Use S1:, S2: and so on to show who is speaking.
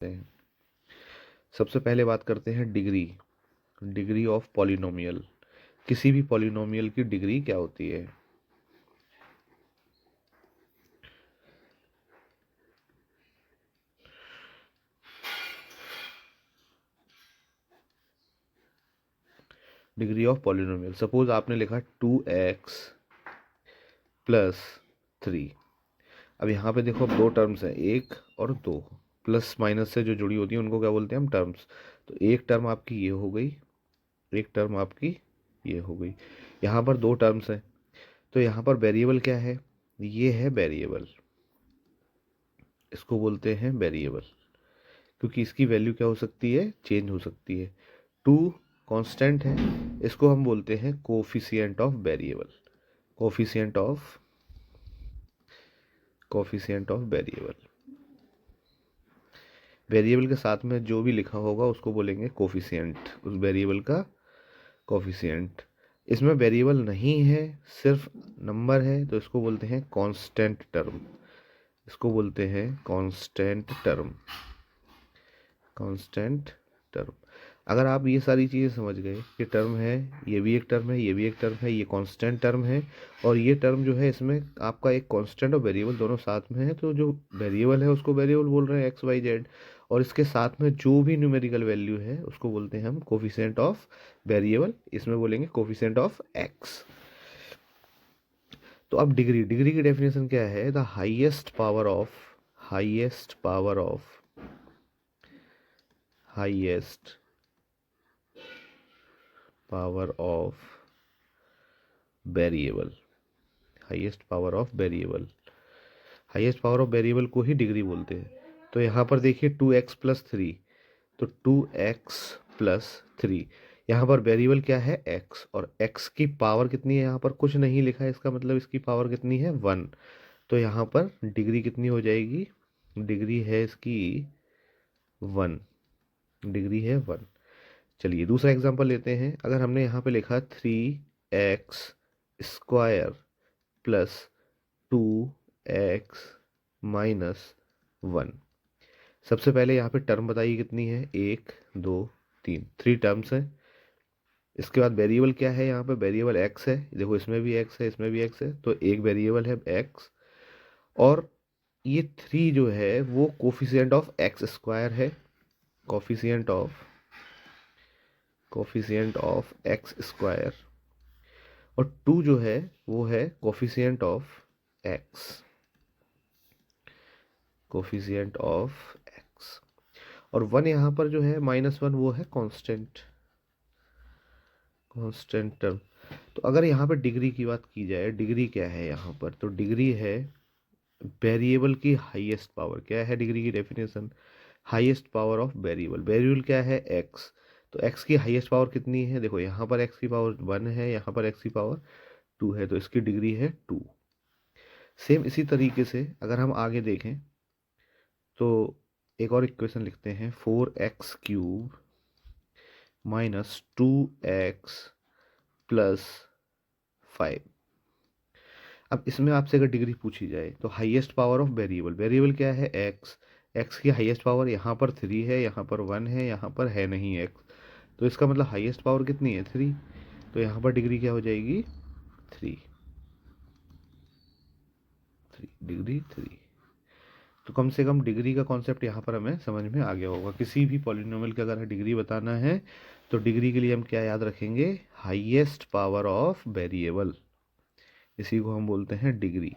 S1: हैं। सबसे पहले बात करते हैं डिग्री ऑफ पॉलिनोमियल। किसी भी पॉलिनोमियल की डिग्री क्या होती है? डिग्री ऑफ पॉलिनोमियल, सपोज आपने लिखा 2x प्लस 3। अब यहाँ पे देखो अब दो टर्म्स हैं, एक और दो, प्लस माइनस से जो जुड़ी होती है उनको क्या बोलते हैं हम? टर्म्स। तो एक टर्म आपकी ये हो गई, एक टर्म आपकी ये हो गई। यहाँ पर दो टर्म्स हैं, तो यहाँ पर वेरिएबल क्या है? ये है वेरिएबल, इसको बोलते हैं वेरिएबल, क्योंकि इसकी वैल्यू क्या हो सकती है? चेंज हो सकती है। 2 कांस्टेंट है, इसको हम बोलते हैं coefficient of variable. Coefficient of variable, variable के साथ में जो भी लिखा होगा उसको बोलेंगे कोफिशिएंट, उस वेरिएबल का कोफिशिएंट। इसमें वेरिएबल नहीं है, सिर्फ नंबर है, तो इसको बोलते हैं कांस्टेंट टर्म। इसको बोलते हैं कांस्टेंट टर्म। Constant term. अगर आप ये सारी चीज़ें समझ गए कि टर्म है, ये भी एक टर्म है, ये भी एक टर्म है, ये कांस्टेंट टर्म है, और ये टर्म जो है इसमें आपका एक कांस्टेंट और वेरिएबल दोनों साथ में है, तो जो वेरिएबल है उसको वेरिएबल बोल रहे हैं एक्स वाई जेड, और इसके साथ में जो भी न्यूमेरिकल वैल्यू है उसको बोलते हैं हम कोफिशिएंट ऑफ वेरिएबल, इसमें बोलेंगे कोफिशिएंट ऑफ एक्स। तो अब डिग्री की डेफिनेशन क्या है? The highest power of variable, highest power of variable, highest power of variable को ही डिग्री बोलते हैं। तो यहाँ पर देखिए 2x प्लस 3, तो 2x प्लस 3, यहाँ पर वेरिएबल क्या है? x, और x की पावर कितनी है? यहाँ पर कुछ नहीं लिखा है, इसका मतलब इसकी पावर कितनी है? 1। तो यहाँ पर डिग्री कितनी हो जाएगी? डिग्री है इसकी 1, डिग्री है 1। चलिए दूसरा एग्जांपल लेते हैं। अगर हमने यहाँ पे लिखा 3x square plus 2x minus 1। सबसे पहले यहाँ पे टर्म बताइए कितनी है? 1 2 3, 3 टर्म्स हैं। इसके बाद वेरिएबल क्या है? यहाँ पे वेरिएबल x है, देखो इसमें भी x है, इसमें भी x है, तो एक वेरिएबल है x, और ये 3 जो है वो कोफिशिएंट ऑफ एक्स स्क्वायर है, कोफिशिएंट ऑफ एक्स स्क्वायर, और 2 जो है वो है कोफिशिएंट ऑफ एक्स, और 1 यहाँ पर जो है -1 वो है कांस्टेंट टर्म। तो अगर यहाँ पर डिग्री की बात की जाए, डिग्री क्या है यहाँ पर? तो डिग्री है वेरिएबल की हाईएस्ट पावर। क्या है डिग्री की definition? Highest power of variable. Variable क्या है? एक्स, तो एक्स की हाईएस्ट पावर कितनी है? देखो यहाँ पर एक्स की पावर 1 है, यहाँ पर एक्स की पावर 2 है, तो इसकी डिग्री है 2। सेम इसी तरीके से अगर हम आगे देखें तो एक और इक्वेशन लिखते हैं, 4x³ माइनस 2x प्लस 5। अब इसमें आपसे अगर डिग्री पूछी जाए तो highest power of variable, variable क्या है? एक्स, एक्स की हाईएस्ट पावर यहाँ पर 3 है, यहाँ पर 1 है, यहाँ पर है नहीं एक्स, तो इसका मतलब हाईएस्ट पावर कितनी है? 3। तो यहाँ पर डिग्री क्या हो जाएगी? 3, डिग्री 3। तो कम से कम डिग्री का कॉन्सेप्ट यहाँ पर हमें समझ में आ गया होगा। किसी भी पॉलिनोमियल का अगर डिग्री बताना है तो डिग्री के लिए हम क्या याद रखेंगे? हाईएस्ट पावर ऑफ वेरिएबल, इसी को हम बोलते हैं डिग्री।